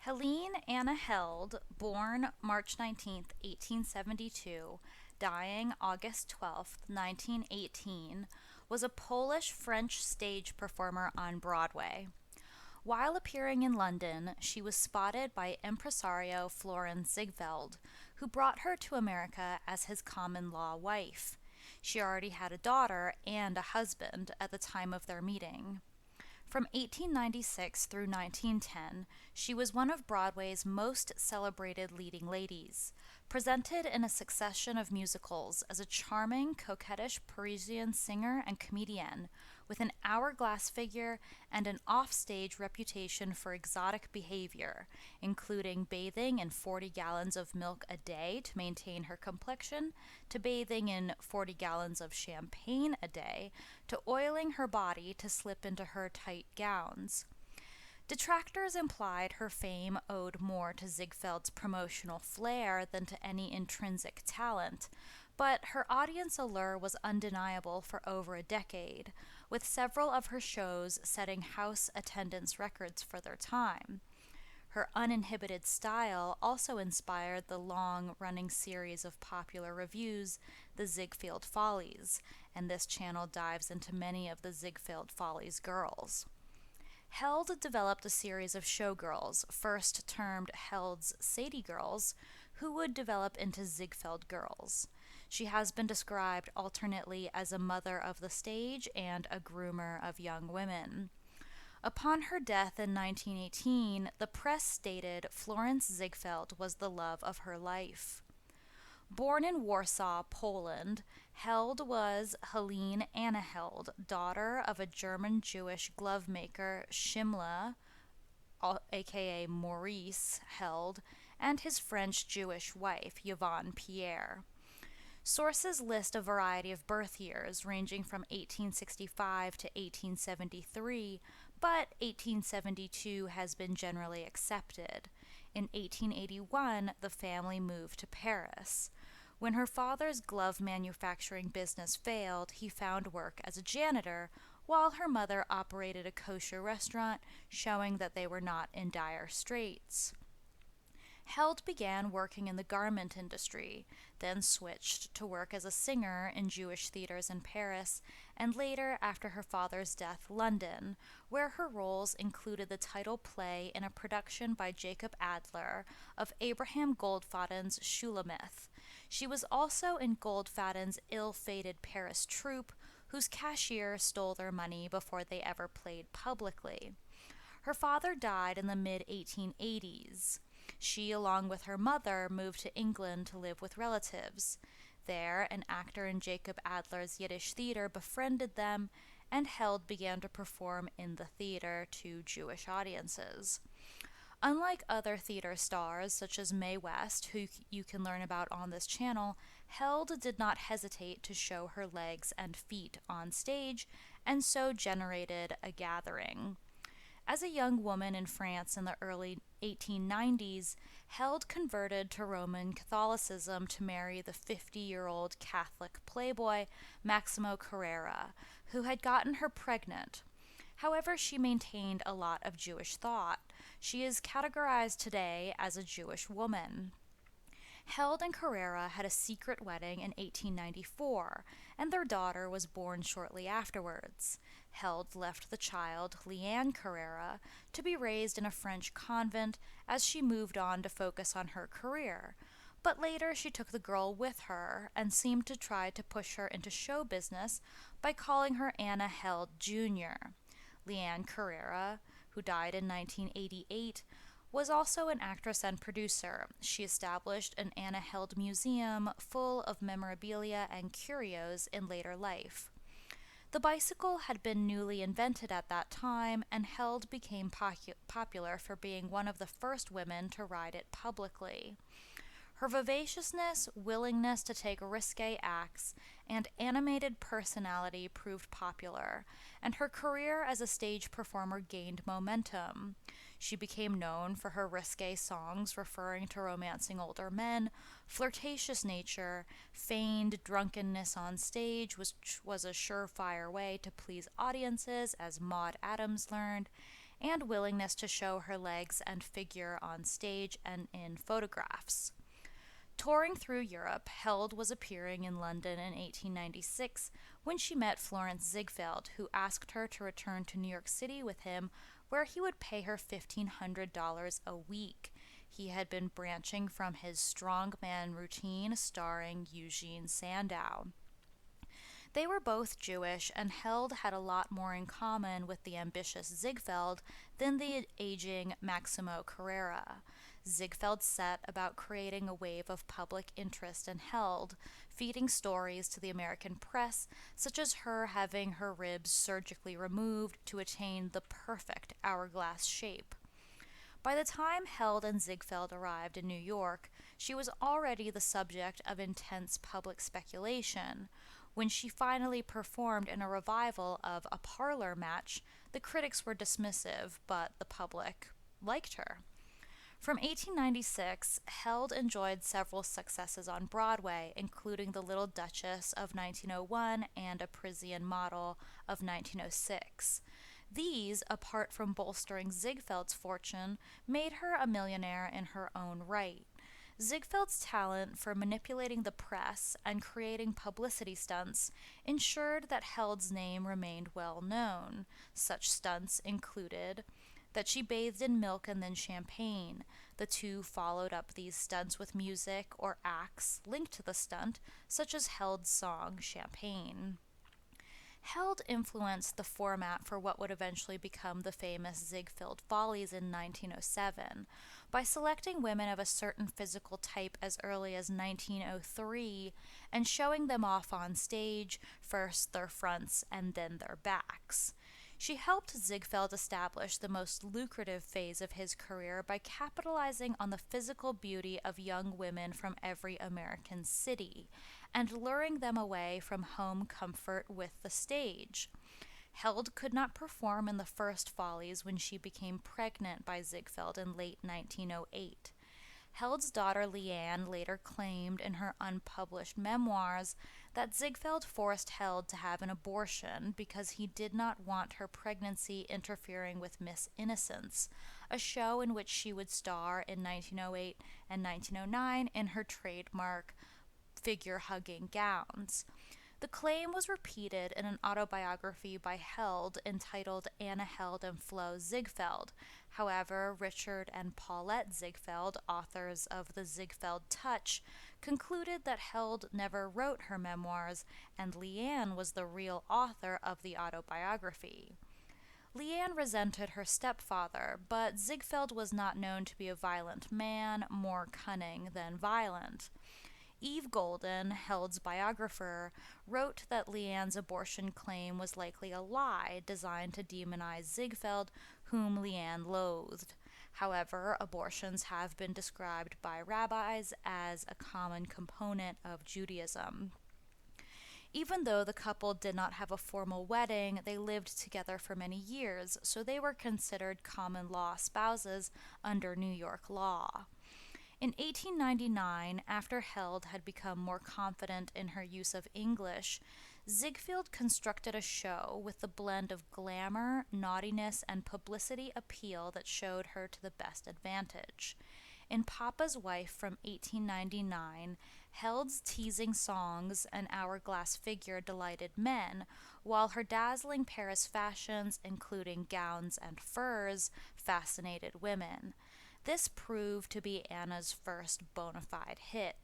Helene Anna Held, born March 19th, 1872, dying August 12th, 1918, was a Polish-French stage performer on Broadway. While appearing in London, she was spotted by impresario Florence Ziegfeld, who brought her to America as his common-law wife. She already had a daughter and a husband at the time of their meeting. From 1896 through 1910, she was one of Broadway's most celebrated leading ladies, presented in a succession of musicals as a charming, coquettish Parisian singer and comedienne with an hourglass figure and an offstage reputation for exotic behavior, including bathing in 40 gallons of milk a day to maintain her complexion, to bathing in 40 gallons of champagne a day, to oiling her body to slip into her tight gowns. Detractors implied her fame owed more to Ziegfeld's promotional flair than to any intrinsic talent, but her audience allure was undeniable for over a decade, with several of her shows setting house attendance records for their time. Her uninhibited style also inspired the long-running series of popular revues, the Ziegfeld Follies, and this channel dives into many of the Ziegfeld Follies girls. Held developed a series of showgirls, first termed Held's Sadie Girls, who would develop into Ziegfeld Girls. She has been described alternately as a mother of the stage and a groomer of young women. Upon her death in 1918, the press stated Florence Ziegfeld was the love of her life. Born in Warsaw, Poland, Held was Helene Anna Held, daughter of a German Jewish glove maker Shimla, aka Maurice Held, and his French Jewish wife, Yvonne Pierre. Sources list a variety of birth years, ranging from 1865 to 1873, but 1872 has been generally accepted. In 1881, the family moved to Paris. When her father's glove manufacturing business failed, he found work as a janitor, while her mother operated a kosher restaurant, showing that they were not in dire straits. Held began working in the garment industry, then switched to work as a singer in Jewish theaters in Paris, and later, after her father's death, London, where her roles included the title play in a production by Jacob Adler of Abraham Goldfaden's Shulamith. She was also in Goldfaden's ill-fated Paris troupe, whose cashier stole their money before they ever played publicly. Her father died in the mid-1880s. She, along with her mother, moved to England to live with relatives. There, an actor in Jacob Adler's Yiddish theater befriended them, and Held began to perform in the theater to Jewish audiences. Unlike other theater stars, such as Mae West, who you can learn about on this channel, Held did not hesitate to show her legs and feet on stage, and so generated a gathering. As a young woman in France in the early 1890s, Held converted to Roman Catholicism to marry the 50-year-old Catholic playboy Maximo Carrera, who had gotten her pregnant. However, she maintained a lot of Jewish thought. She is categorized today as a Jewish woman. Held and Carrera had a secret wedding in 1894, and their daughter was born shortly afterwards. Held left the child, Lianne Carrera, to be raised in a French convent as she moved on to focus on her career. But later she took the girl with her and seemed to try to push her into show business by calling her Anna Held Jr. Lianne Carrera, who died in 1988, was also an actress and producer. She established an Anna Held Museum full of memorabilia and curios in later life. The bicycle had been newly invented at that time, and Held became popular for being one of the first women to ride it publicly. Her vivaciousness, willingness to take risque acts, and animated personality proved popular, and her career as a stage performer gained momentum. She became known for her risque songs referring to romancing older men, flirtatious nature, feigned drunkenness on stage, which was a surefire way to please audiences, as Maude Adams learned, and willingness to show her legs and figure on stage and in photographs. Touring through Europe, Held was appearing in London in 1896 when she met Florence Ziegfeld, who asked her to return to New York City with him, where he would pay her $1,500 a week. He had been branching from his strongman routine starring Eugene Sandow. They were both Jewish, and Held had a lot more in common with the ambitious Ziegfeld than the aging Maximo Carrera. Ziegfeld set about creating a wave of public interest in Held, feeding stories to the American press, such as her having her ribs surgically removed to attain the perfect hourglass shape. By the time Held and Ziegfeld arrived in New York, she was already the subject of intense public speculation. When she finally performed in a revival of A Parlor Match, the critics were dismissive, but the public liked her. From 1896, Held enjoyed several successes on Broadway, including The Little Duchess of 1901 and A Parisian Model of 1906. These, apart from bolstering Ziegfeld's fortune, made her a millionaire in her own right. Ziegfeld's talent for manipulating the press and creating publicity stunts ensured that Held's name remained well known. Such stunts included that she bathed in milk and then champagne. The two followed up these stunts with music or acts linked to the stunt, such as Held's song Champagne. Held influenced the format for what would eventually become the famous Ziegfeld Follies in 1907. By selecting women of a certain physical type as early as 1903 and showing them off on stage, first their fronts and then their backs. She helped Ziegfeld establish the most lucrative phase of his career by capitalizing on the physical beauty of young women from every American city and luring them away from home comfort with the stage. Held could not perform in the first Follies when she became pregnant by Ziegfeld in late 1908. Held's daughter Lianne later claimed in her unpublished memoirs that Ziegfeld forced Held to have an abortion because he did not want her pregnancy interfering with Miss Innocence, a show in which she would star in 1908 and 1909 in her trademark figure-hugging gowns. The claim was repeated in an autobiography by Held entitled Anna Held and Flo Ziegfeld. However, Richard and Paulette Ziegfeld, authors of The Ziegfeld Touch, concluded that Held never wrote her memoirs and Lianne was the real author of the autobiography. Lianne resented her stepfather, but Ziegfeld was not known to be a violent man, more cunning than violent. Eve Golden, Held's biographer, wrote that Lianne's abortion claim was likely a lie designed to demonize Ziegfeld, whom Lianne loathed. However, abortions have been described by rabbis as a common component of Judaism. Even though the couple did not have a formal wedding, they lived together for many years, so they were considered common law spouses under New York law. In 1899, after Held had become more confident in her use of English, Ziegfeld constructed a show with the blend of glamour, naughtiness, and publicity appeal that showed her to the best advantage. In Papa's Wife from 1899, Held's teasing songs and hourglass figure delighted men, while her dazzling Paris fashions, including gowns and furs, fascinated women. This proved to be Anna's first bona fide hit.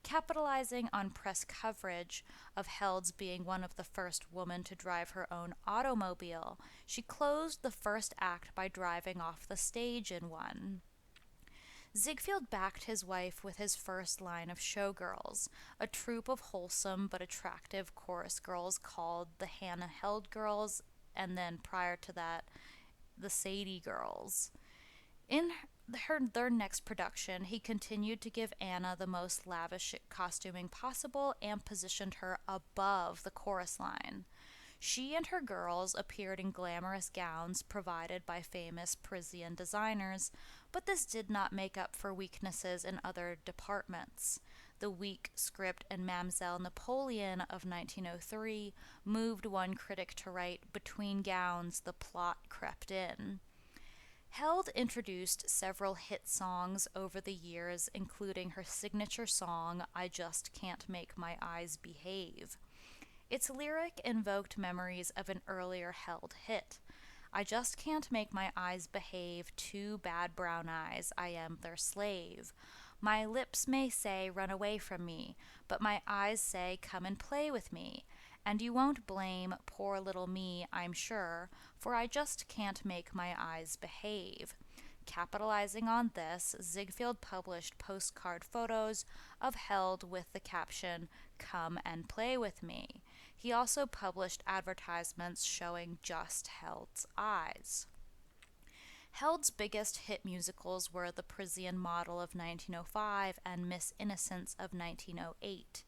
Capitalizing on press coverage of Held's being one of the first women to drive her own automobile, she closed the first act by driving off the stage in one. Ziegfeld backed his wife with his first line of showgirls, a troupe of wholesome but attractive chorus girls called the Hannah Held Girls, and then prior to that, the Sadie Girls. In their next production, he continued to give Anna the most lavish costuming possible and positioned her above the chorus line. She and her girls appeared in glamorous gowns provided by famous Parisian designers, but this did not make up for weaknesses in other departments. The weak script in Mademoiselle Napoleon of 1903 moved one critic to write, "Between gowns, the plot crept in." Held introduced several hit songs over the years, including her signature song, I Just Can't Make My Eyes Behave. Its lyric invoked memories of an earlier Held hit. I just can't make my eyes behave, two bad brown eyes, I am their slave. My lips may say, run away from me, but my eyes say, come and play with me. And you won't blame poor little me, I'm sure, for I just can't make my eyes behave. Capitalizing on this, Ziegfeld published postcard photos of Held with the caption, come and play with me. He also published advertisements showing just Held's eyes. Held's biggest hit musicals were The Parisian Model of 1905 and Miss Innocence of 1908.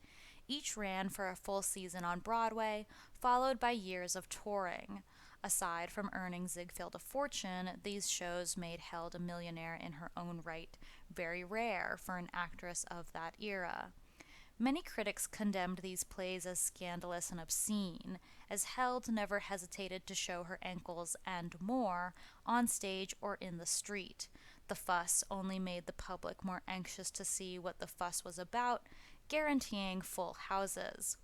Each ran for a full season on Broadway, followed by years of touring. Aside from earning Ziegfeld a fortune, these shows made Held a millionaire in her own right, very rare for an actress of that era. Many critics condemned these plays as scandalous and obscene, as Held never hesitated to show her ankles and more on stage or in the street. The fuss only made the public more anxious to see what the fuss was about, guaranteeing full houses.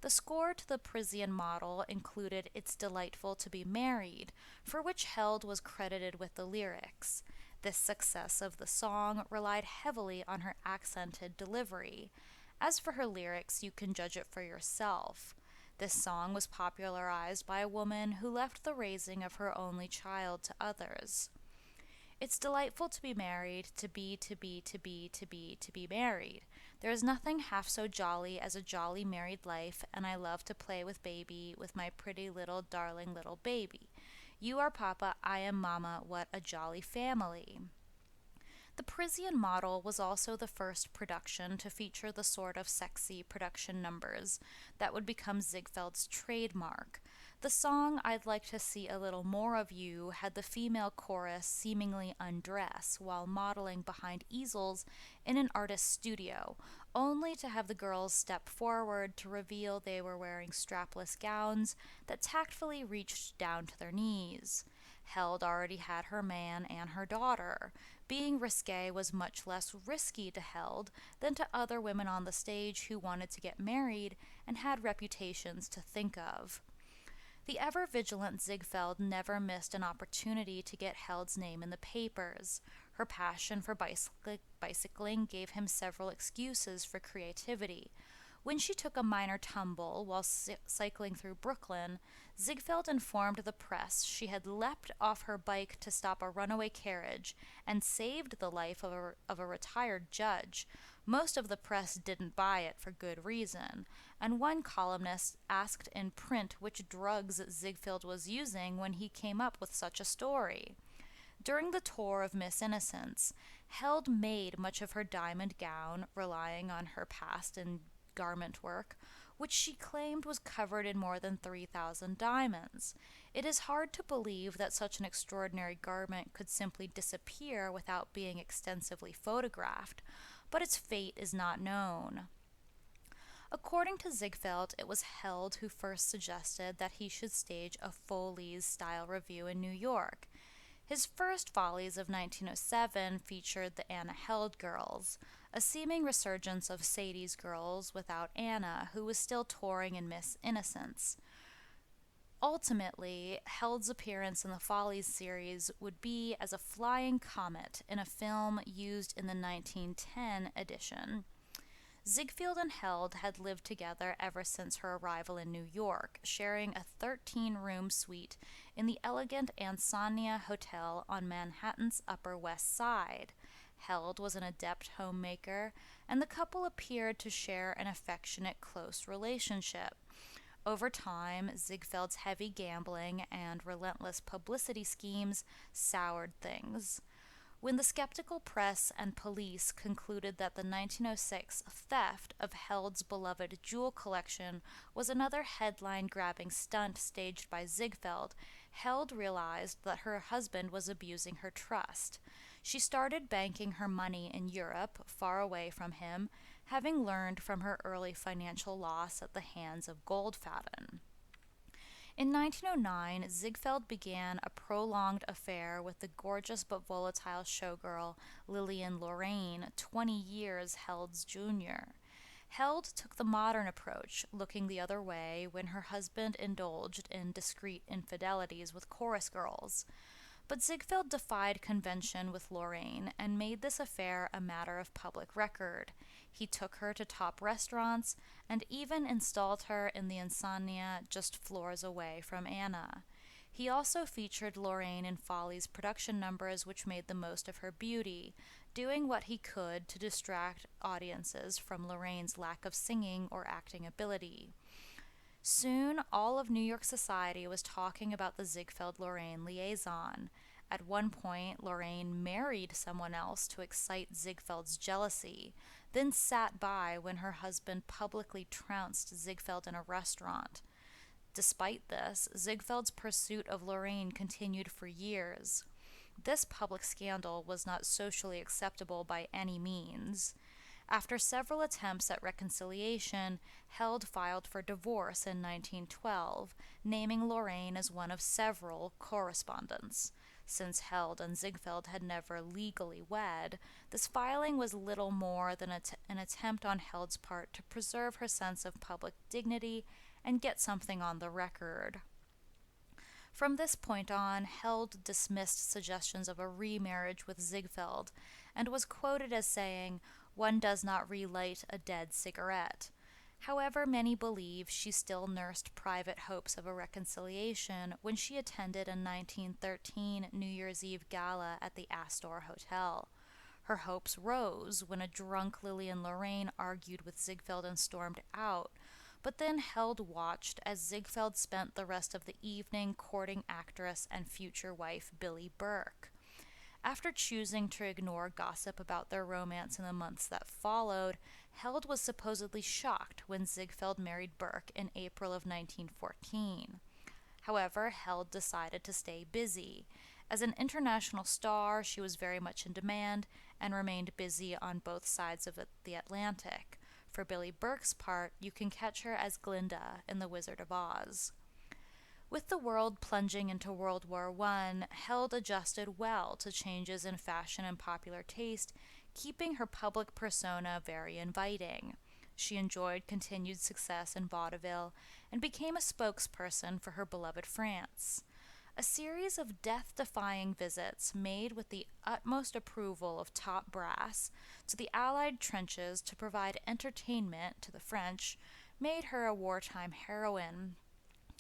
The score to the Parisian Model included It's Delightful to Be Married, for which Held was credited with the lyrics. This success of the song relied heavily on her accented delivery. As for her lyrics, you can judge it for yourself. This song was popularized by a woman who left the raising of her only child to others. It's delightful to be married, to be married. There is nothing half so jolly as a jolly married life, and I love to play with baby, with my pretty little darling little baby. You are papa, I am mama, what a jolly family. The Parisian Model was also the first production to feature the sort of sexy production numbers that would become Ziegfeld's trademark. The song I'd Like to See a Little More of You had the female chorus seemingly undress while modeling behind easels in an artist's studio, only to have the girls step forward to reveal they were wearing strapless gowns that tactfully reached down to their knees. Held already had her man and her daughter. Being risqué was much less risky to Held than to other women on the stage who wanted to get married and had reputations to think of. The ever-vigilant Ziegfeld never missed an opportunity to get Held's name in the papers. Her passion for bicycling gave him several excuses for creativity. When she took a minor tumble while cycling through Brooklyn, Ziegfeld informed the press she had leapt off her bike to stop a runaway carriage and saved the life of a retired judge. Most of the press didn't buy it for good reason, and one columnist asked in print which drugs Ziegfeld was using when he came up with such a story. During the tour of Miss Innocence, Held made much of her diamond gown, relying on her past in garment work, which she claimed was covered in more than 3,000 diamonds. It is hard to believe that such an extraordinary garment could simply disappear without being extensively photographed, but its fate is not known. According to Ziegfeld, it was Held who first suggested that he should stage a Follies-style revue in New York. His first Follies of 1907 featured the Anna Held Girls, a seeming resurgence of Sadie's Girls without Anna, who was still touring in Miss Innocence. Ultimately, Held's appearance in the Follies series would be as a flying comet in a film used in the 1910 edition. Ziegfeld and Held had lived together ever since her arrival in New York, sharing a 13-room suite in the elegant Ansonia Hotel on Manhattan's Upper West Side. Held was an adept homemaker, and the couple appeared to share an affectionate, close relationship. Over time, Ziegfeld's heavy gambling and relentless publicity schemes soured things. When the skeptical press and police concluded that the 1906 theft of Held's beloved jewel collection was another headline-grabbing stunt staged by Ziegfeld, Held realized that her husband was abusing her trust. She started banking her money in Europe, far away from him, having learned from her early financial loss at the hands of Goldfaden. In 1909, Ziegfeld began a prolonged affair with the gorgeous but volatile showgirl Lillian Lorraine, 20 years Held's junior. Held took the modern approach, looking the other way when her husband indulged in discreet infidelities with chorus girls. But Ziegfeld defied convention with Lorraine and made this affair a matter of public record. He took her to top restaurants and even installed her in the Ansonia just floors away from Anna. He also featured Lorraine in Follies production numbers which made the most of her beauty, doing what he could to distract audiences from Lorraine's lack of singing or acting ability. Soon, all of New York society was talking about the Ziegfeld-Lorraine liaison. At one point, Lorraine married someone else to excite Ziegfeld's jealousy, then sat by when her husband publicly trounced Ziegfeld in a restaurant. Despite this, Ziegfeld's pursuit of Lorraine continued for years. This public scandal was not socially acceptable by any means. After several attempts at reconciliation, Held filed for divorce in 1912, naming Lorraine as one of several correspondents. Since Held and Ziegfeld had never legally wed, this filing was little more than an attempt on Held's part to preserve her sense of public dignity and get something on the record. From this point on, Held dismissed suggestions of a remarriage with Ziegfeld and was quoted as saying, "One does not relight a dead cigarette." However, many believe she still nursed private hopes of a reconciliation when she attended a 1913 New Year's Eve gala at the Astor Hotel. Her hopes rose when a drunk Lillian Lorraine argued with Ziegfeld and stormed out, but then Held watched as Ziegfeld spent the rest of the evening courting actress and future wife Billie Burke. After choosing to ignore gossip about their romance in the months that followed, Held was supposedly shocked when Ziegfeld married Burke in April of 1914. However, Held decided to stay busy. As an international star, she was very much in demand and remained busy on both sides of the Atlantic. For Billie Burke's part, you can catch her as Glinda in The Wizard of Oz. With the world plunging into World War I, Held adjusted well to changes in fashion and popular taste, keeping her public persona very inviting. She enjoyed continued success in vaudeville and became a spokesperson for her beloved France. A series of death-defying visits made with the utmost approval of top brass to the Allied trenches to provide entertainment to the French made her a wartime heroine.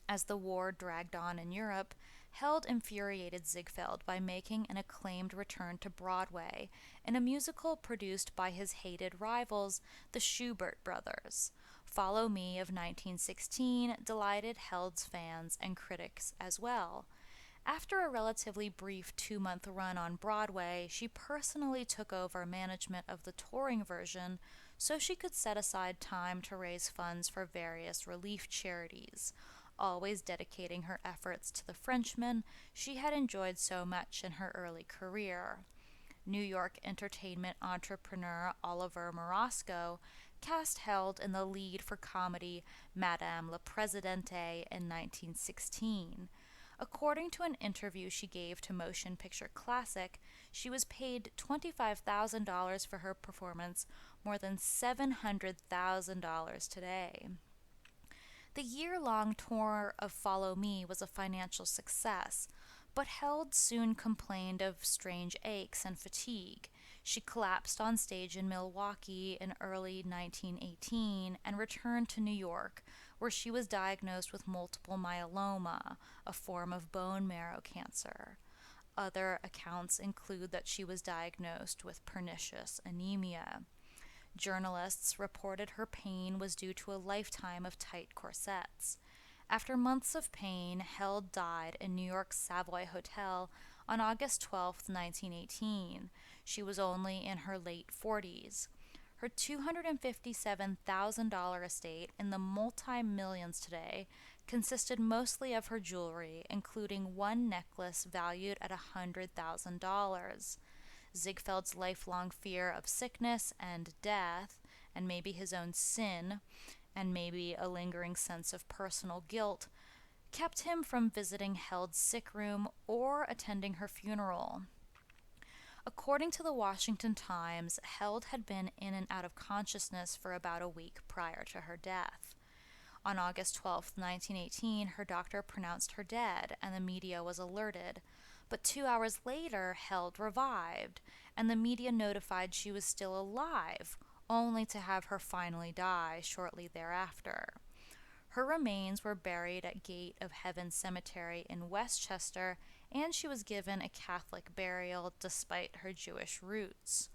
As the war dragged on in Europe, Held infuriated Ziegfeld by making an acclaimed return to Broadway in a musical produced by his hated rivals, the Schubert brothers. Follow Me of 1916 delighted Held's fans and critics as well. After a relatively brief 2-month run on Broadway, she personally took over management of the touring version so she could set aside time to raise funds for various relief charities, always dedicating her efforts to the Frenchmen she had enjoyed so much in her early career. New York entertainment entrepreneur Oliver Morosco cast Held in the lead for comedy Madame la Presidente in 1916. According to an interview she gave to Motion Picture Classic, she was paid $25,000 for her performance, more than $700,000 today. The year-long tour of Follow Me was a financial success, but Held soon complained of strange aches and fatigue. She collapsed on stage in Milwaukee in early 1918 and returned to New York, where she was diagnosed with multiple myeloma, a form of bone marrow cancer. Other accounts include that she was diagnosed with pernicious anemia. Journalists reported her pain was due to a lifetime of tight corsets. After months of pain, Held died in New York's Savoy Hotel on August 12, 1918. She was only in her late 40s. Her $257,000 estate, in the multi-millions today, consisted mostly of her jewelry, including one necklace valued at $100,000. Ziegfeld's lifelong fear of sickness and death, and maybe his own sin, and maybe a lingering sense of personal guilt, kept him from visiting Held's sick room or attending her funeral. According to the Washington Times, Held had been in and out of consciousness for about a week prior to her death. On August 12, 1918, her doctor pronounced her dead, and the media was alerted. But 2 hours later, Held revived, and the media notified she was still alive, only to have her finally die shortly thereafter. Her remains were buried at Gate of Heaven Cemetery in Westchester, and she was given a Catholic burial despite her Jewish roots.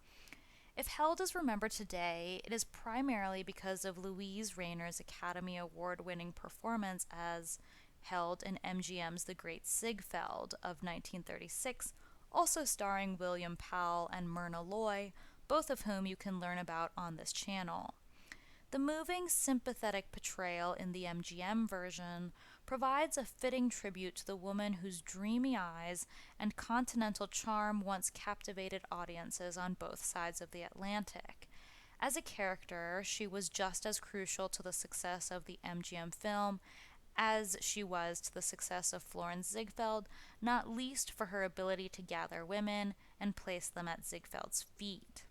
If Held is remembered today, it is primarily because of Louise Rayner's Academy Award-winning performance as Held in MGM's The Great Ziegfeld of 1936, also starring William Powell and Myrna Loy, both of whom you can learn about on this channel. The moving, sympathetic portrayal in the MGM version provides a fitting tribute to the woman whose dreamy eyes and continental charm once captivated audiences on both sides of the Atlantic. As a character, she was just as crucial to the success of the MGM film as she was to the success of Florence Ziegfeld, not least for her ability to gather women and place them at Ziegfeld's feet.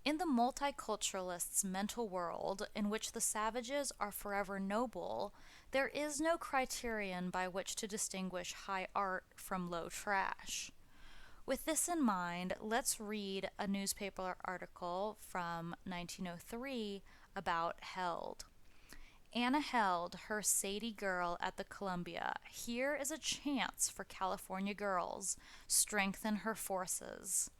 In the multiculturalist's mental world, in which the savages are forever noble, there is no criterion by which to distinguish high art from low trash. With this in mind, let's read a newspaper article from 1903 about Held. Anna Held, her Sadie girl at the Columbia. Here is a chance for California girls. Strengthen her forces.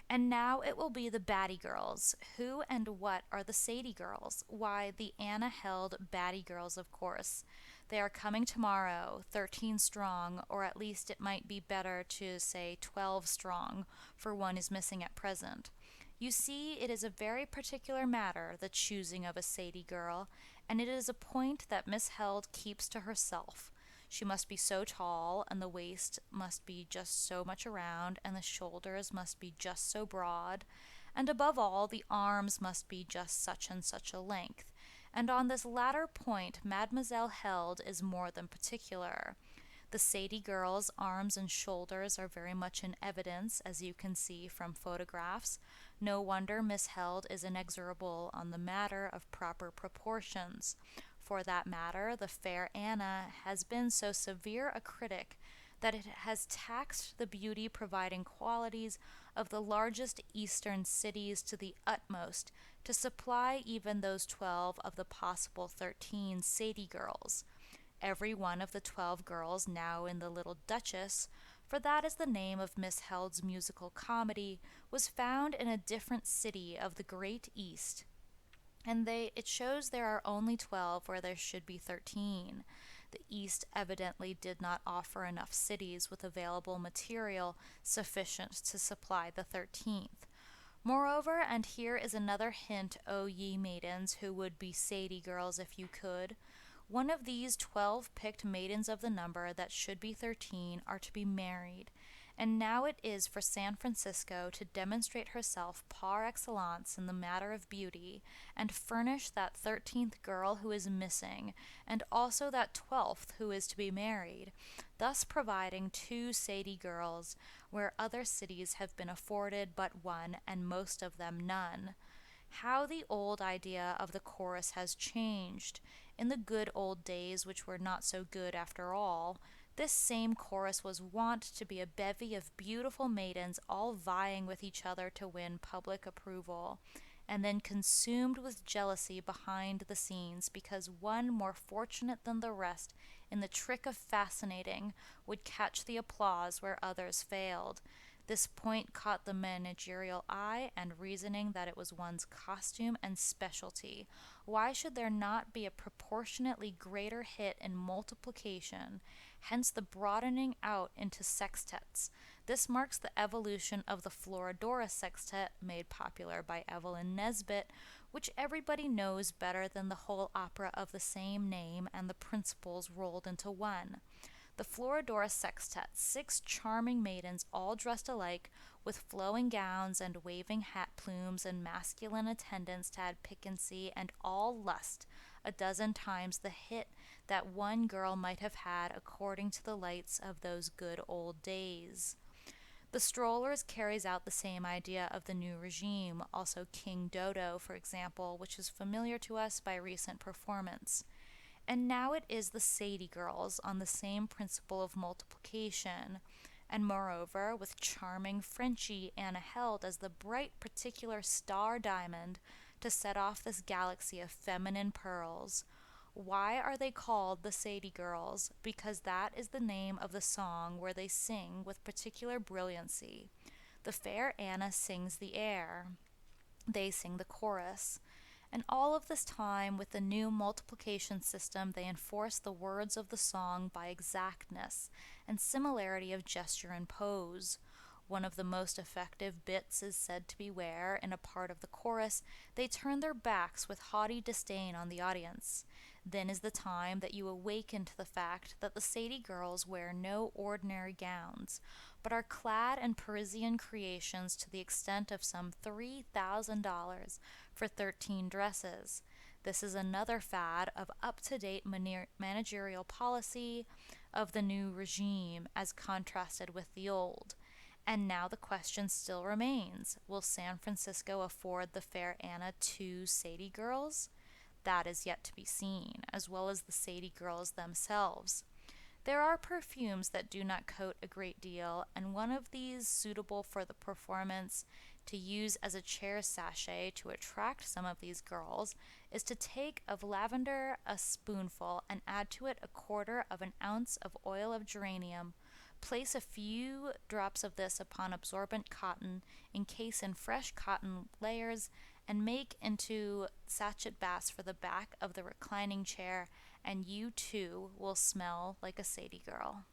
And now it will be the Batty Girls. Who and what are the Sadie Girls? Why, the Anna Held Batty Girls, of course. They are coming tomorrow, 13 strong, or at least it might be better to say 12 strong, for one is missing at present. You see, it is a very particular matter, the choosing of a Sadie girl, and it is a point that Miss Held keeps to herself. She must be so tall, and the waist must be just so much around, and the shoulders must be just so broad, and above all, the arms must be just such and such a length. And on this latter point, Mademoiselle Held is more than particular. The Sadie girl's arms and shoulders are very much in evidence, as you can see from photographs. No wonder Miss Held is inexorable on the matter of proper proportions. For that matter, the fair Anna has been so severe a critic that it has taxed the beauty-providing qualities of the largest eastern cities to the utmost to supply even those 12 of the possible 13 Sadie girls. Every one of the 12 girls now in The Little Duchess, for that is the name of Miss Held's musical comedy, was found in a different city of the Great East, and it shows there are only 12 where there should be 13. The East evidently did not offer enough cities with available material sufficient to supply the 13th. Moreover, and here is another hint, O ye maidens who would be Sadie girls if you could, one of these 12 picked maidens of the number that should be 13 are to be married, and now it is for San Francisco to demonstrate herself par excellence in the matter of beauty, and furnish that 13th girl who is missing, and also that 12th who is to be married, thus providing 2 Sadie girls, where other cities have been afforded but one, and most of them none. How the old idea of the chorus has changed. In the good old days, which were not so good after all, this same chorus was wont to be a bevy of beautiful maidens all vying with each other to win public approval, and then consumed with jealousy behind the scenes because one more fortunate than the rest in the trick of fascinating would catch the applause where others failed. This point caught the managerial eye, and reasoning that it was one's costume and specialty. Why should there not be a proportionately greater hit in multiplication? Hence the broadening out into sextets. This marks the evolution of the Florodora sextet, made popular by Evelyn Nesbit, which everybody knows better than the whole opera of the same name and the principals rolled into one. The Florodora sextet, 6 charming maidens all dressed alike, with flowing gowns and waving hat plumes and masculine attendants to add piquancy and all lust, a dozen times the hit that one girl might have had according to the lights of those good old days. The Strollers carries out the same idea of the new regime, also King Dodo, for example, which is familiar to us by recent performance. And now it is the Sadie Girls on the same principle of multiplication, and moreover, with charming Frenchie Anna held as the bright particular star diamond to set off this galaxy of feminine pearls. Why are they called the Sadie Girls? Because that is the name of the song where they sing with particular brilliancy. The fair Anna sings the air. They sing the chorus. And all of this time, with the new multiplication system, they enforce the words of the song by exactness and similarity of gesture and pose. One of the most effective bits is said to be where, in a part of the chorus, they turn their backs with haughty disdain on the audience. Then is the time that you awaken to the fact that the Sadie Girls wear no ordinary gowns, but are clad in Parisian creations to the extent of some $3,000 for 13 dresses. This is another fad of up-to-date managerial policy of the new regime as contrasted with the old. And now the question still remains, will San Francisco afford the fair Anna two Sadie Girls? That is yet to be seen, as well as the Sadie Girls themselves. There are perfumes that do not coat a great deal, and one of these suitable for the performance to use as a chair sachet to attract some of these girls is to take of lavender a spoonful and add to it 1/4 of an ounce of oil of geranium. Place a few drops of this upon absorbent cotton, encase in fresh cotton layers, and make into sachet baths for the back of the reclining chair, and you too will smell like a Sadie girl.